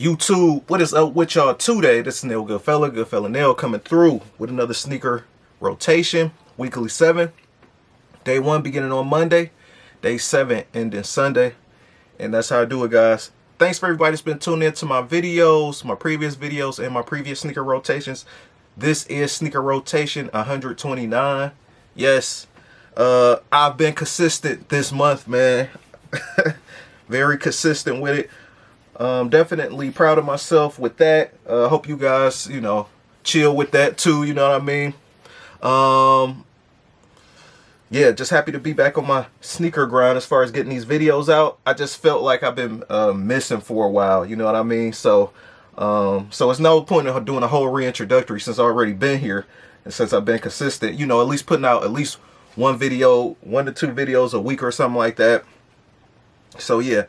YouTube, what is up with y'all today? This is Nail Goodfella Nail coming through with another sneaker rotation, weekly 7. Day 1 beginning on Monday, day 7 ending Sunday. And that's how I do it, guys. Thanks for everybody that's been tuning in to my videos, my previous videos, and my previous sneaker rotations. This is sneaker rotation 129. Yes, I've been consistent this month, man. Very consistent with it. Definitely proud of myself with that. Hope you guys, chill with that too. You know what I mean? Yeah, just happy to be back on my sneaker grind as far as getting these videos out. I just felt like I've been missing for a while. You know what I mean? So it's no point in doing a whole reintroductory since I've already been here and since I've been consistent. At least putting out at least one to two videos a week or something like that. So yeah.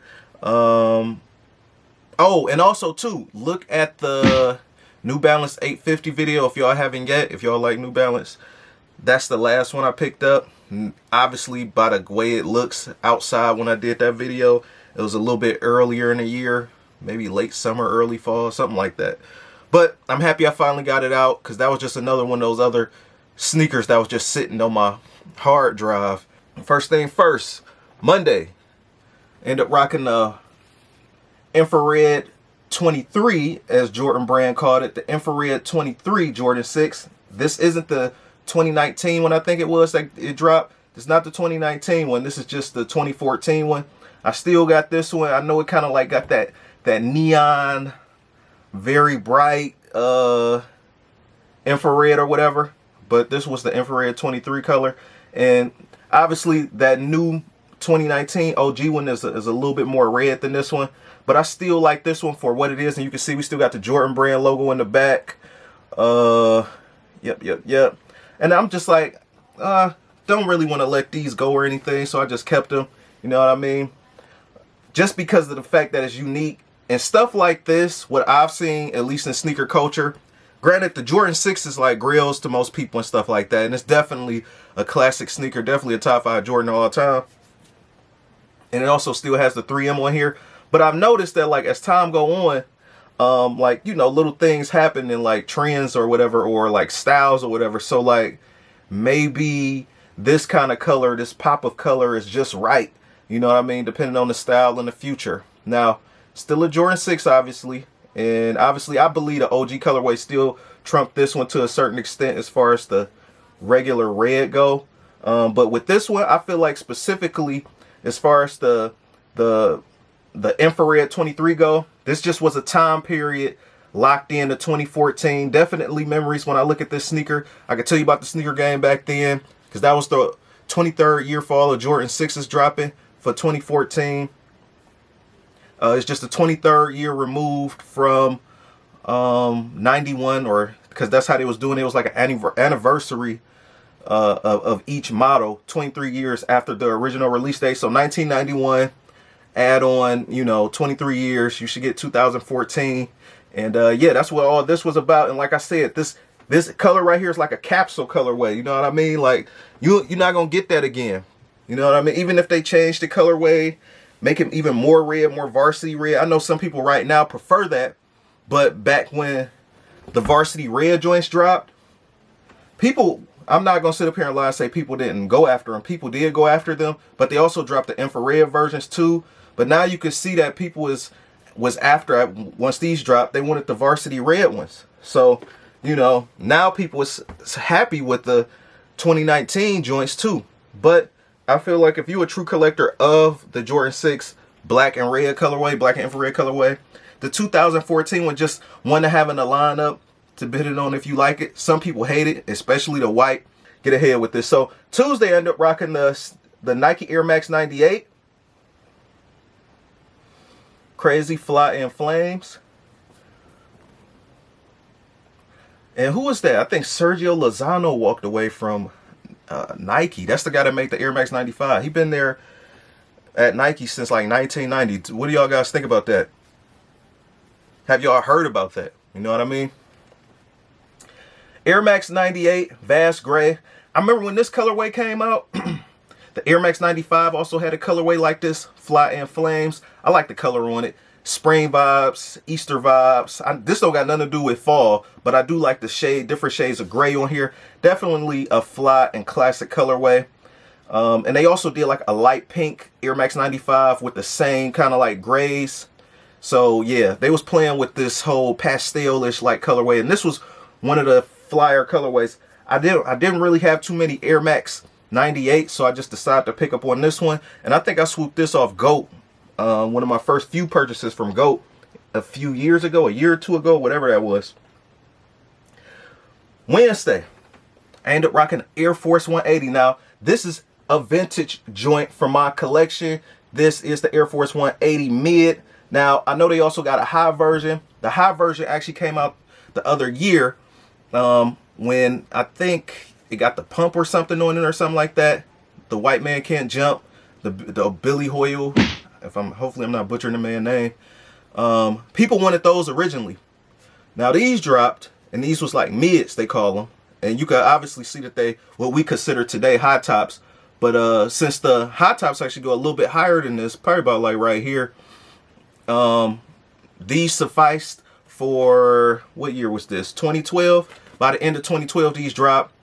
Oh, and also too, look at the New Balance 850 video if y'all haven't yet. If y'all like New Balance, that's the last one I picked up. Obviously, by the way it looks outside when I did that video, it was a little bit earlier in the year, maybe late summer, early fall, something like that. But I'm happy I finally got it out because that was just another one of those other sneakers that was just sitting on my hard drive. First thing first, Monday, ended up rocking the Infrared 23, as Jordan Brand called it, the Infrared 23 Jordan 6. This isn't the 2019 one, I think it was, that it dropped. It's not the 2019 one. This is just the 2014 one. I still got this one. I know it kind of like got that neon, very bright infrared or whatever. But this was the Infrared 23 color. And obviously that new 2019 OG one is a little bit more red than this one. But I still like this one for what it is. And you can see we still got the Jordan Brand logo in the back. Yep. And I'm just like, don't really want to let these go or anything. So I just kept them. You know what I mean? Just because of the fact that it's unique. And stuff like this, what I've seen, at least in sneaker culture. Granted, the Jordan 6 is like grills to most people and stuff like that. And it's definitely a classic sneaker. Definitely a top 5 Jordan all the time. And it also still has the 3M on here. But I've noticed that, like, as time go on, little things happen in, like, trends or whatever, or, like, styles or whatever. So, like, maybe this kind of color, this pop of color is just right. You know what I mean? Depending on the style in the future. Now, still a Jordan 6, obviously. And, obviously, I believe the OG colorway still trumped this one to a certain extent as far as the regular red go. But with this one, I feel like specifically as far as the Infrared 23 go, this just was a time period locked in to 2014. Definitely memories when I look at this sneaker. I can tell you about the sneaker game back then because that was the 23rd year for all of Jordan 6s dropping for 2014. It's just the 23rd year removed from 91, or because that's how they was doing it. It was like an anniversary of each model, 23 years after the original release date. So 1991. Add on, 23 years, you should get 2014. And yeah, that's what all this was about. And like I said, this color right here is like a capsule colorway. You know what I mean? Like you're not gonna get that again. You know what I mean? Even if they change the colorway, make it even more red, more varsity red. I know some people right now prefer that, but back when the varsity red joints dropped, people, I'm not gonna sit up here and lie and say people didn't go after them. People did go after them, but they also dropped the infrared versions too. But now you can see that people was after, once these dropped, they wanted the varsity red ones. So, now people is happy with the 2019 joints too. But I feel like if you're a true collector of the Jordan 6 black and red colorway, black and infrared colorway, the 2014 one just one to have in the lineup to bid it on if you like it. Some people hate it, especially the white. Get ahead with this. So Tuesday I ended up rocking the Nike Air Max 98. Crazy Fly in Flames. And who was that? I think Sergio Lozano walked away from Nike. That's the guy that made the Air Max 95. He been there at Nike since like 1990. What do y'all guys think about that? Have y'all heard about that? You know what I mean? Air Max 98, Vast Gray. I remember when this colorway came out, The Air Max 95 also had a colorway like this, Fly in Flames. I like the color on it. spring vibes, Easter vibes. This don't got nothing to do with fall, but I do like the different shades of gray on here. Definitely a fly and classic colorway. And they also did like a light pink Air Max 95 with the same kind of like grays. So yeah, they was playing with this whole pastel-ish like colorway, and this was one of the flyer colorways. I didn't really have too many Air Max 98, so I just decided to pick up on this one, and I think I swooped this off GOAT. One of my first few purchases from GOAT a few years ago, a year or two ago, whatever that was. Wednesday, I ended up rocking Air Force 180. Now, this is a vintage joint from my collection. This is the Air Force 180 mid. Now, I know they also got a high version. The high version actually came out the other year when I think it got the pump or something on it or something like that. The White Man Can't Jump, the Billy Hoyle. Hopefully I'm not butchering the man's name. People wanted those originally. Now these dropped, and these was like mids, they call them. And you can obviously see that they, what we consider today, high tops. But since the high tops actually go a little bit higher than this, probably about like right here, these sufficed for, what year was this? 2012. By the end of 2012, these dropped.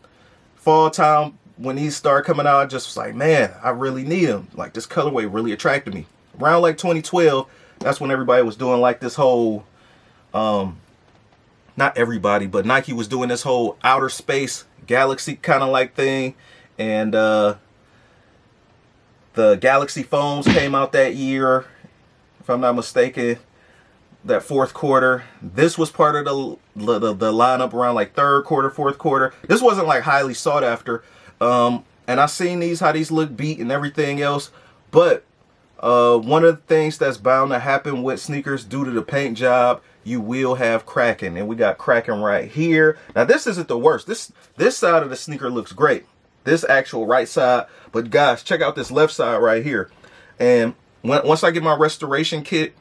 Fall time, when these started coming out, I just was like, man, I really need them. Like, this colorway really attracted me. Around like 2012, that's when everybody was doing like this whole, not everybody, but Nike was doing this whole outer space galaxy kind of like thing. And the Galaxy phones came out that year, if I'm not mistaken, that fourth quarter. This was part of the lineup around like third quarter, fourth quarter. This wasn't like highly sought after. And I seen how these look beat and everything else. But one of the things that's bound to happen with sneakers due to the paint job, you will have cracking. And we got cracking right here. Now this isn't the worst. This side of the sneaker looks great. This actual right side. But guys, check out this left side right here. And once I get my restoration kit,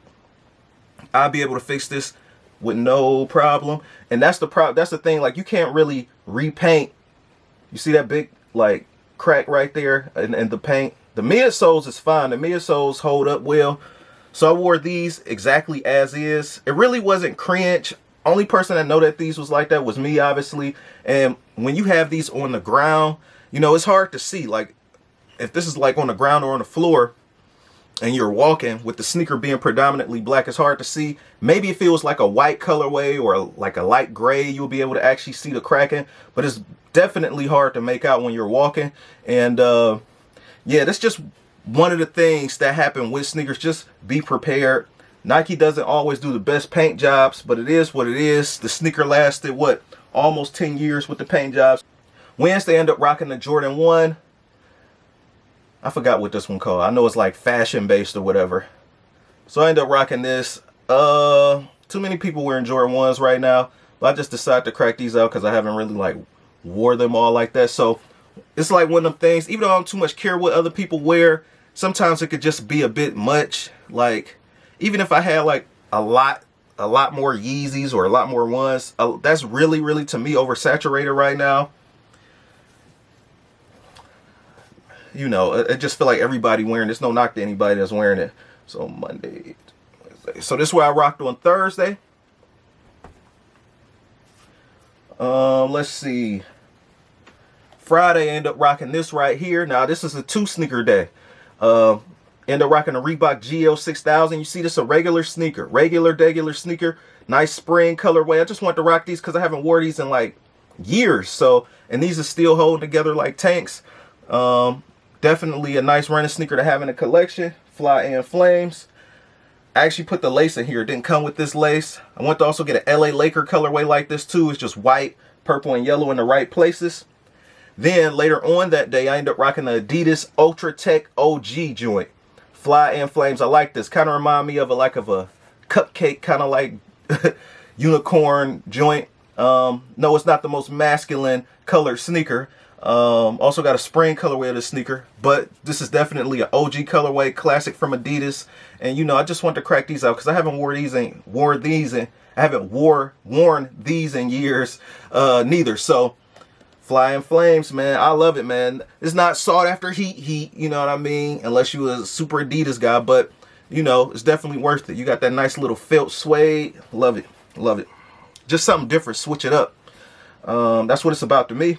I'll be able to fix this with no problem. And that's the thing, like, you can't really repaint. You see that big like crack right there and the paint. The midsoles is fine. The midsoles hold up well. So I wore these exactly as is. It really wasn't cringe. Only person that know that these was like that was me, obviously. And when you have these on the ground, you know, it's hard to see. Like, if this is like on the ground or on the floor and you're walking with the sneaker being predominantly black, it's hard to see. Maybe if it was like a white colorway or like a light gray, you'll be able to actually see the cracking. But it's definitely hard to make out when you're walking. And yeah, that's just one of the things that happen with sneakers. Just be prepared. Nike doesn't always do the best paint jobs, but it is what it is. The sneaker lasted, what, almost 10 years with the paint jobs. Wednesday, ended up rocking the Jordan 1. I forgot what this one called. I know it's like fashion based or whatever. So I ended up rocking this. Too many people wearing Jordan 1s right now, but I just decided to crack these out because I haven't really like wore them all like that. So it's like one of them things, even though I don't too much care what other people wear, sometimes it could just be a bit much. Like, even if I had like a lot more Yeezys or a lot more ones, that's really to me oversaturated right now. You know, I just feel like everybody wearing this. No knock to anybody that's wearing it. So Monday, Wednesday. So this is what I rocked on Thursday. Let's see. Friday, I end up rocking this right here. Now this is a 2 sneaker day. End up rocking a Reebok GL 6000. You see this, a regular sneaker, regular sneaker, nice spring colorway. I just want to rock these because I haven't wore these in like years. So, and these are still holding together like tanks. Definitely a nice running sneaker to have in a collection. Fly and Flames. I actually put the lace in here. It didn't come with this lace. I want to also get an LA Laker colorway like this too. It's just white, purple, and yellow in the right places. Then later on that day, I ended up rocking the Adidas Ultra Tech OG joint. Fly and Flames. I like this. Kind of remind me of a cupcake, kind of like unicorn joint. No, it's not the most masculine colored sneaker. Also got a spring colorway of the sneaker, but this is definitely an OG colorway, classic from Adidas. And you know, I just want to crack these out because I haven't worn these in years neither. So Fly and Flames, man, I love it, man. It's not sought after heat, you know what I mean, unless you a super Adidas guy, but you know, it's definitely worth it. You got that nice little felt suede. Love it. Love it. Just something different. Switch it up. That's what it's about to me.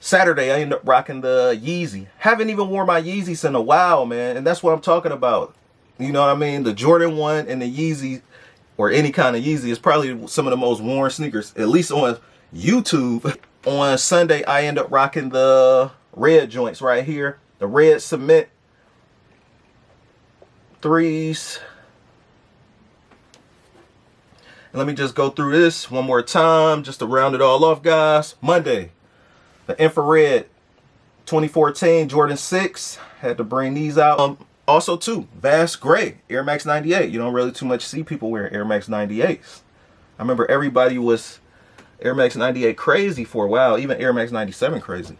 Saturday, I ended up rocking the Yeezy. Haven't even worn my Yeezys in a while, man. And that's what I'm talking about. You know what I mean? The Jordan 1 and the Yeezy, or any kind of Yeezy, is probably some of the most worn sneakers, at least on YouTube. On Sunday, I end up rocking the red joints right here. The red cement 3s. And let me just go through this one more time just to round it all off, guys. Monday, the infrared 2014 Jordan 6. Had to bring these out. Also, too, Vast Gray Air Max 98. You don't really too much see people wearing Air Max 98s. I remember everybody was Air Max 98 crazy for a while, even Air Max 97 crazy.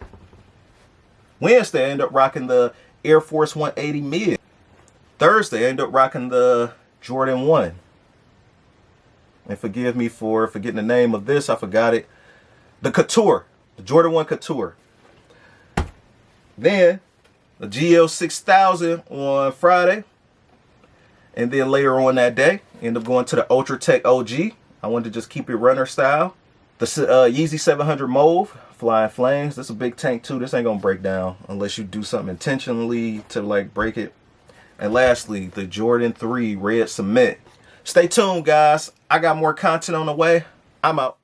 Wednesday, I ended up rocking the Air Force 180 mid. Thursday, I ended up rocking the Jordan 1. And forgive me for forgetting the name of this. I forgot it. The Couture. The Jordan 1 Couture. Then, the GL 6000 on Friday. And then later on that day, end up going to the Ultra Tech OG. I wanted to just keep it runner style. The Yeezy 700 Mauve, Flying Flames. This is a big tank too. This ain't gonna break down unless you do something intentionally to like break it. And lastly, the Jordan 3 Red Cement. Stay tuned, guys. I got more content on the way. I'm out.